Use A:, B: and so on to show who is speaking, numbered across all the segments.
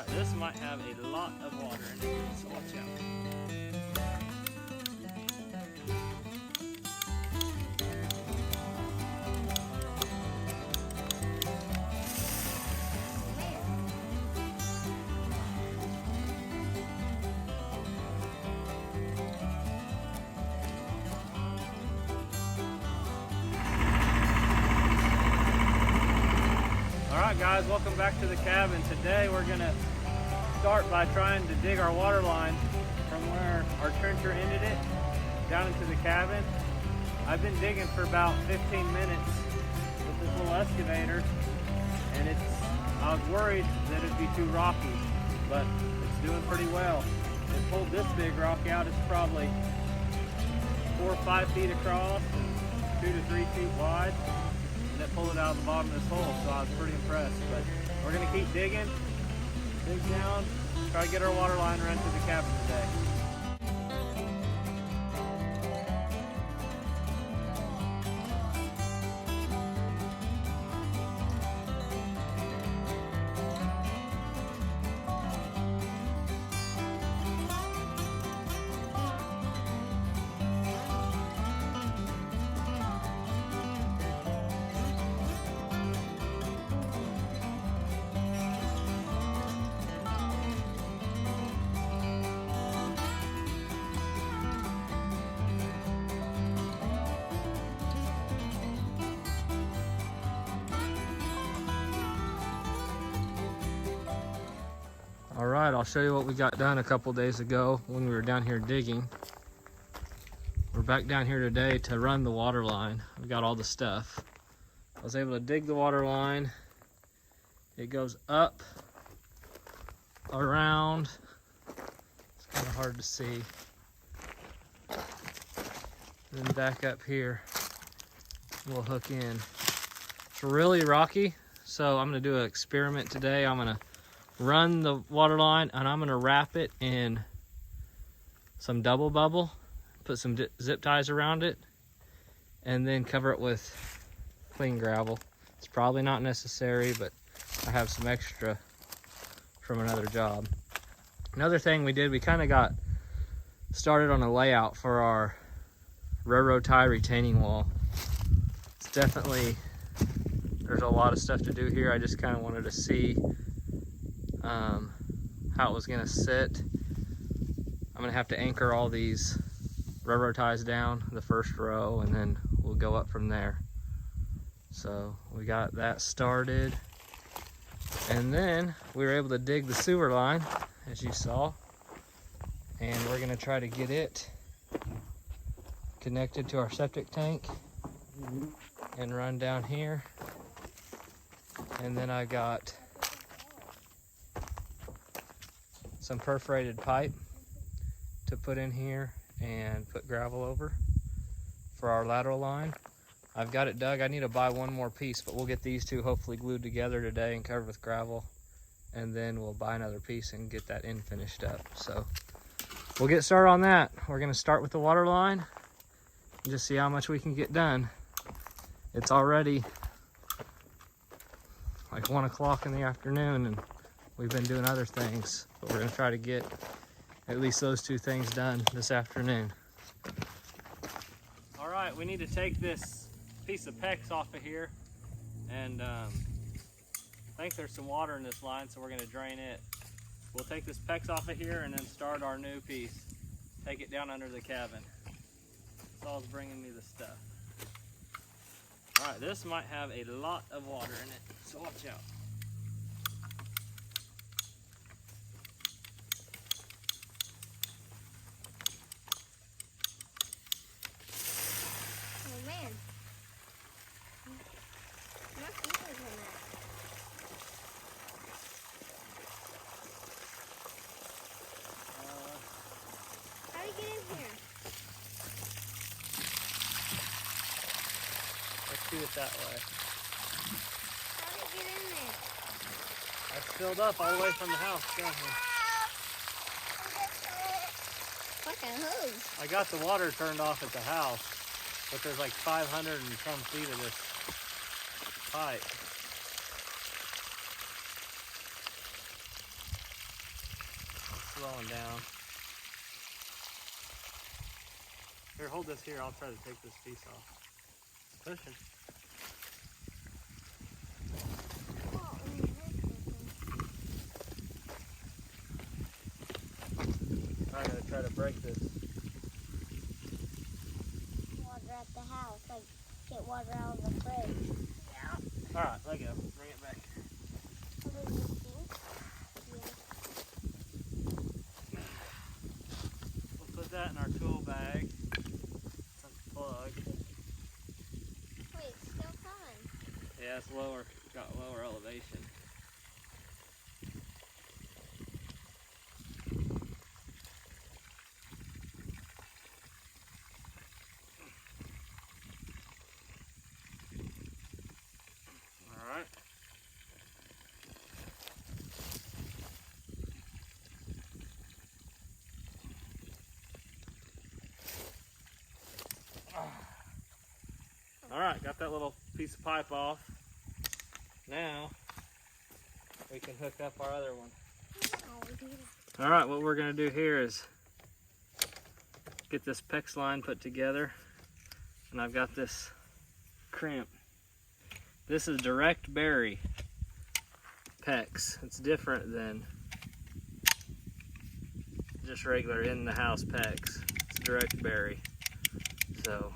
A: Alright, this might have a lot of water in it, so watch out. Alright guys, welcome back to the cabin. Today we're going to start by trying to dig our water line from where our trencher ended it down into the cabin. I've been digging for about 15 minutes with this little excavator, and I was worried that it'd be too rocky, but it's doing pretty well. It pulled this big rock out. It's probably 4 or 5 feet across and 2 to 3 feet wide. And it pulled it out of the bottom of this hole, so I was pretty impressed. But we're gonna keep digging, dig down, try to get our water line run to the cabin today. All right, I'll show you what we got done a couple days ago when we were down here digging. We're back down here today to run the water line. We got all the stuff. I was able to dig the water line. It goes up, around, it's kind of hard to see, then back up here. We'll hook in. It's really rocky, so I'm gonna do an experiment today. I'm gonna run the water line and I'm gonna wrap it in some double bubble, put some zip ties around it, and then cover it with clean gravel. It's probably not necessary, but I have some extra from another job. Another thing we did, we kind of got started on a layout for our railroad tie retaining wall. It's definitely, there's a lot of stuff to do here. I just kind of wanted to see how it was gonna sit. I'm gonna have to anchor all these railroad ties down the first row, and then we'll go up from there. So we got that started, and then we were able to dig the sewer line, as you saw, and we're gonna try to get it connected to our septic tank and run down here. And then I got some perforated pipe to put in here and put gravel over for our lateral line. I've got it dug. I need to buy one more piece, but we'll get these two hopefully glued together today and covered with gravel, and then we'll buy another piece and get that in finished up. So we'll get started on that. We're gonna start with the water line and just see how much we can get done. It's already like 1 o'clock in the afternoon, and we've been doing other things, but we're gonna try to get at least those 2 things done this afternoon. All right, we need to take this piece of PEX off of here, and I think there's some water in this line, so we're gonna drain it. We'll take this PEX off of here and then start our new piece. Take it down under the cabin. Saul's bringing me the stuff. All right, this might have a lot of water in it, so watch out.
B: Oh man. My feet are on that. How do you get in here?
A: Let's do it that way.
B: How do you get in there?
A: That's filled up all the way from the house.
B: Like a hose.
A: I got the water turned off at the house, but there's like 500 and some feet of this pipe. slowing down. Here, hold this here. I'll try to take this piece off. It's pushing. I'm gonna try to break this.
B: Water at the house, like get water out of the fridge. Yeah.
A: All right, let go. Bring it back.
B: What do you think? Yeah.
A: We'll put that in our tool bag. Unplug.
B: Wait, it's still coming.
A: Yeah, it's lower. Got lower elevation. All right. All right, got that little piece of pipe off. Now we can hook up our other one. All right, what we're gonna do here is get this PEX line put together, and I've got this crimp. This is direct bury PEX. It's different than just regular in the house PEX. It's direct bury. So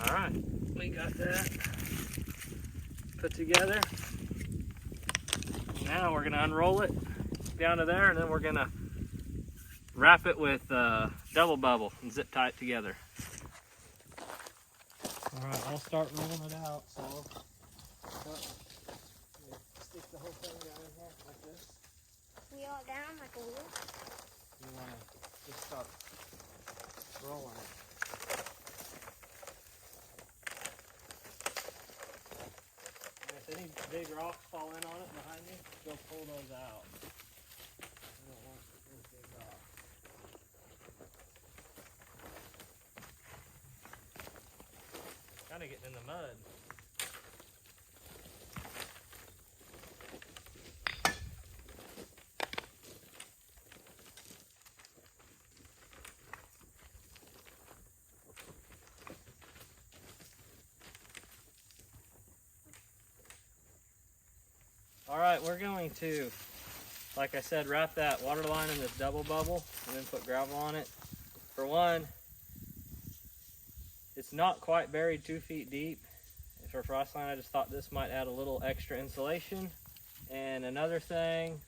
A: all right, we got that put together. Now we're gonna unroll it down to there, and then we're gonna wrap it with double bubble and zip tie it together. All right, I'll start rolling it out. So stick the whole thing down in here like this.
B: Wheel it down like a wheel.
A: You wanna just start rolling it. If any big rocks fall in on it behind you, go pull those out. I don't want those big rocks. Kind of getting in the mud. All right, we're going to, like I said, wrap that water line in this double bubble and then put gravel on it. For one, it's not quite buried 2 feet deep. For frost line, I just thought this might add a little extra insulation. And another thing,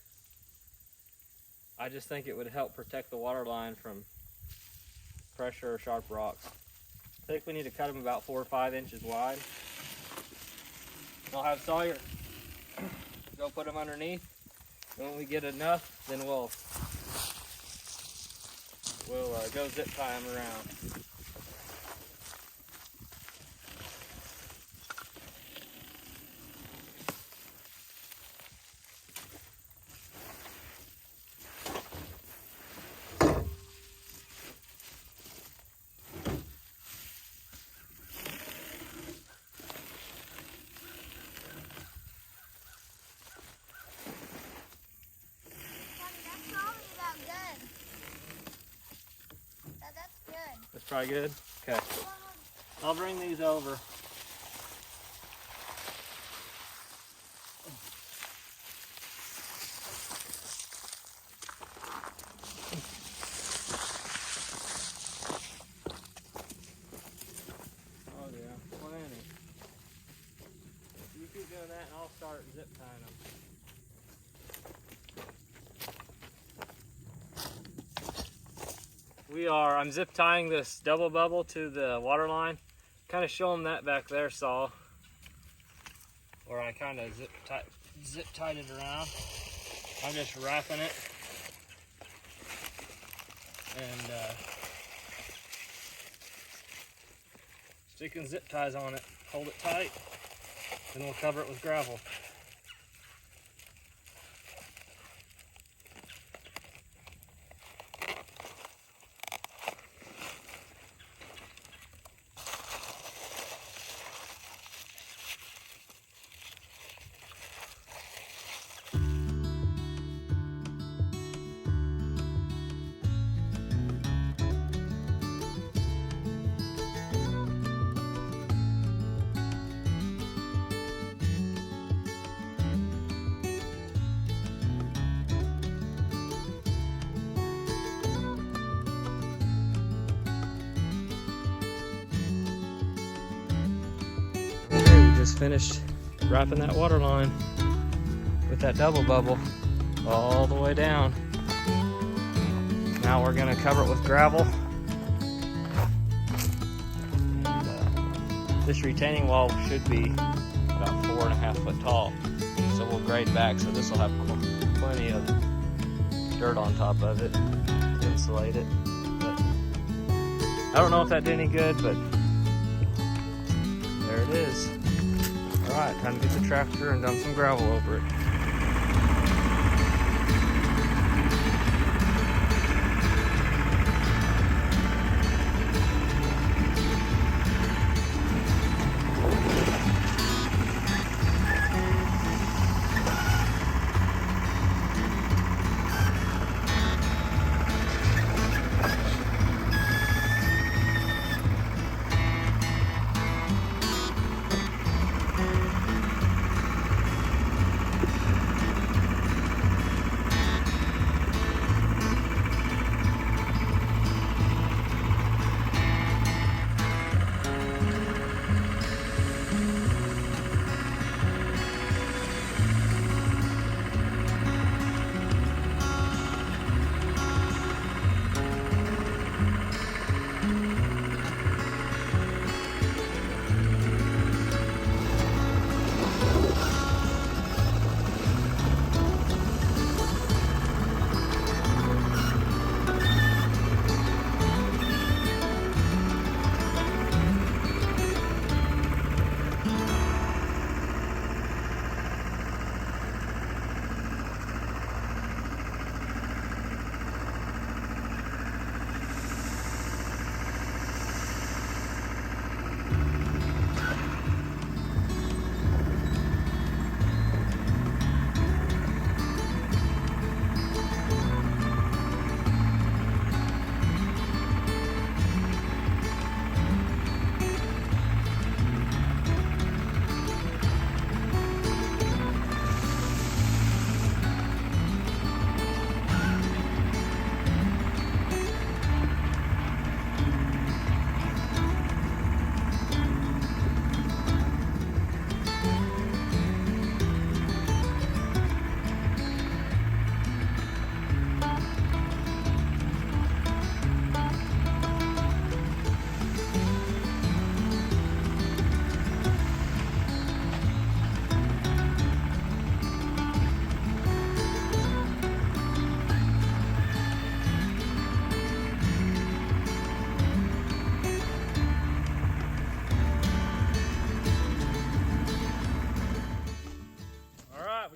A: I just think it would help protect the water line from pressure or sharp rocks. I think we need to cut them about 4 or 5 inches wide. I'll have Sawyer go put them underneath, and when we get enough, then we'll go zip tie them around. That's probably good? Okay. I'll bring these over. Oh yeah, plenty. You keep doing that and I'll start zip tying them. I'm zip tying this double bubble to the water line. Kind of show them that back there, Saul. Where I kind of zip tied it around. I'm just wrapping it. And sticking zip ties on it. Hold it tight. Then we'll cover it with gravel. just finished wrapping that water line with that double bubble all the way down. Now we're gonna cover it with gravel. And, this retaining wall should be about 4.5 foot tall. So we'll grade back, so this will have plenty of dirt on top of it to insulate it. But I don't know if that did any good, but there it is. All right, time to get the tractor and dump some gravel over it.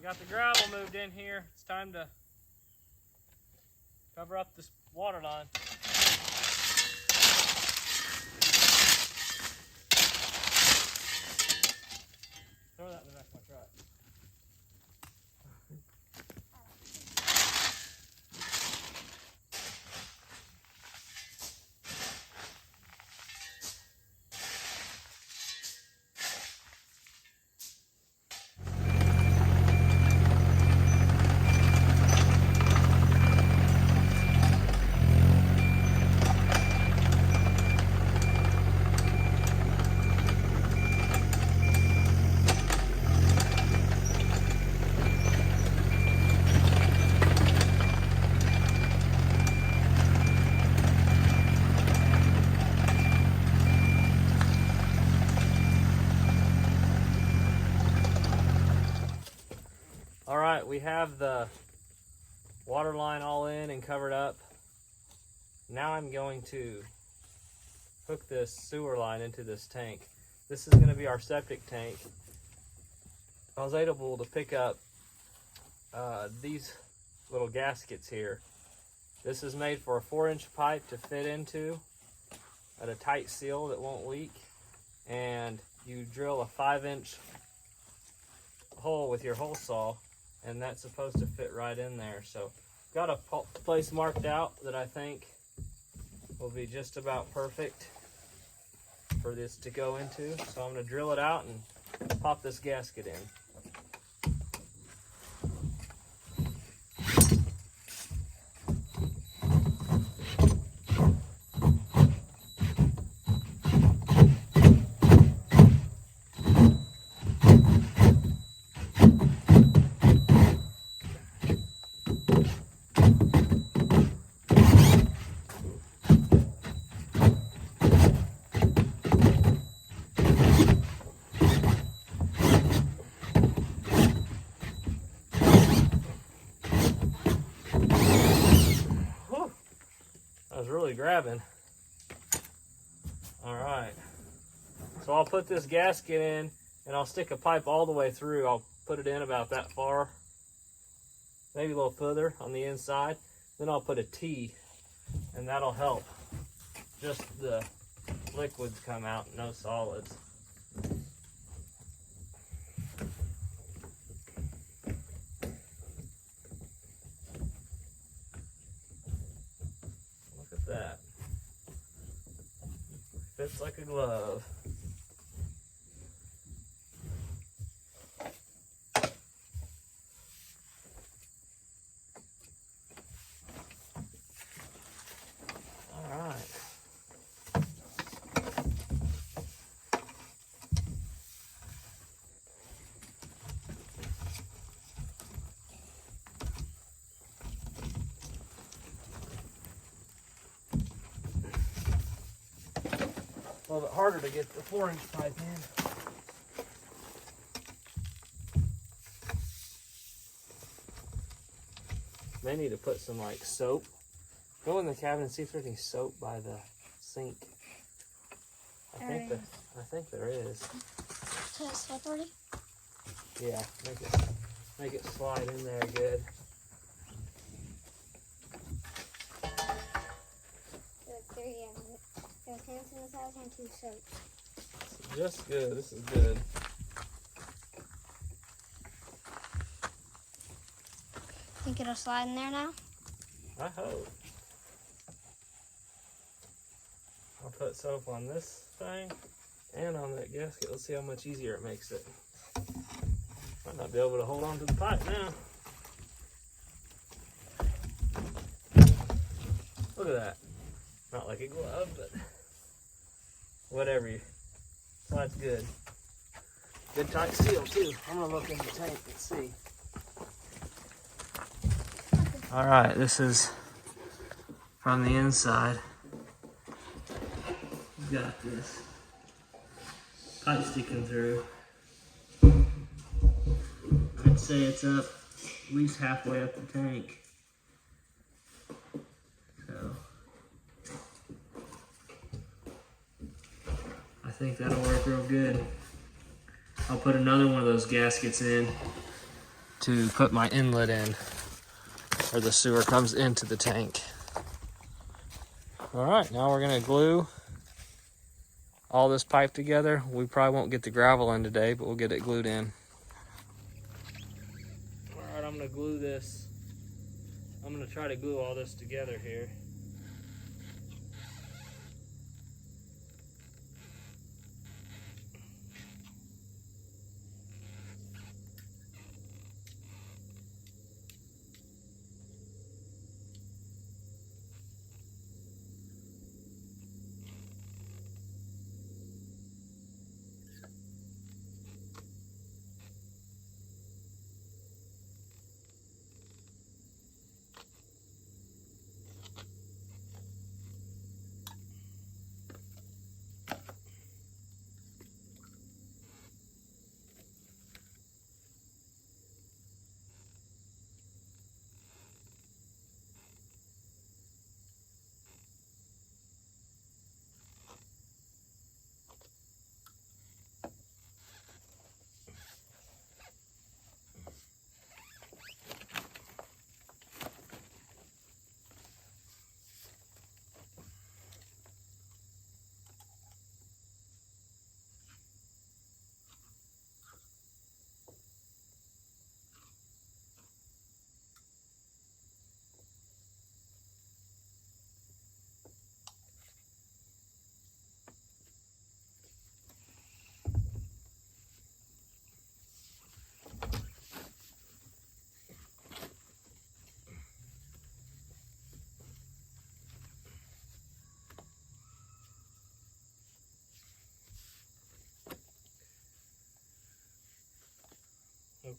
A: Got the gravel moved in here. It's time to cover up this water line. Throw that in the back of my truck. All right, we have the water line all in and covered up. Now I'm going to hook this sewer line into this tank. This is going to be our septic tank. I was able to pick up these little gaskets here. This is made for a 4-inch pipe to fit into at a tight seal that won't leak. And you drill a 5-inch hole with your hole saw, and that's supposed to fit right in there. So got a place marked out that I think will be just about perfect for this to go into. So I'm going to drill it out and pop this gasket in. really grabbing. All right. So I'll put this gasket in and I'll stick a pipe all the way through. I'll put it in about that far, maybe a little further on the inside. Then I'll put a T, and that'll help just the liquids come out, no solids. Look at that. Fits like a glove. A little bit harder to get the 4-inch pipe in. They need to put some like soap. Go in the cabin and see if there's any soap by the sink. I think there is.
B: So it's slippery?
A: Yeah, make it slide in there good.
B: There's hand sanitizer and 2 soaps.
A: Just good. This is good.
B: Think it'll slide in there now?
A: I hope. I'll put soap on this thing and on that gasket. Let's see how much easier it makes it. Might not be able to hold on to the pipe now. Look at that. Not like a glove, but whatever. Slide's good. Good tight seal too. I'm gonna look in the tank and see. All right, this is from the inside. We've got this pipe sticking through. I'd say it's up at least halfway up the tank. So I think that'll work real good. I'll put another one of those gaskets in to put my inlet in, where the sewer comes into the tank. All right, now we're gonna glue all this pipe together. We probably won't get the gravel in today, but we'll get it glued in. All right, I'm gonna glue this. I'm gonna try to glue all this together here.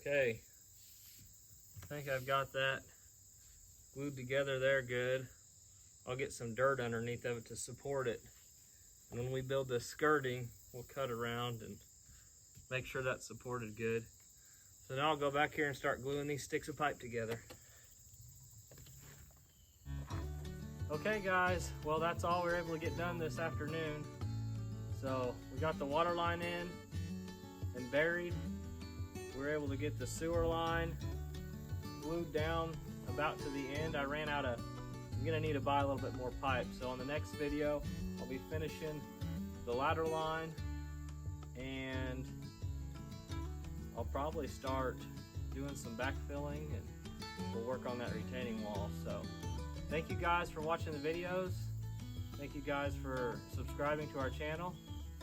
A: Okay, I think I've got that glued together there good. I'll get some dirt underneath of it to support it. And when we build this skirting, we'll cut around and make sure that's supported good. So now I'll go back here and start gluing these sticks of pipe together. Okay guys, well that's all we were able to get done this afternoon. So we got the water line in and buried. We were able to get the sewer line glued down about to the end. I'm gonna need to buy a little bit more pipe. So on the next video, I'll be finishing the ladder line, and I'll probably start doing some backfilling, and we'll work on that retaining wall. So thank you guys for watching the videos. Thank you guys for subscribing to our channel.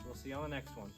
A: We'll see you on the next one.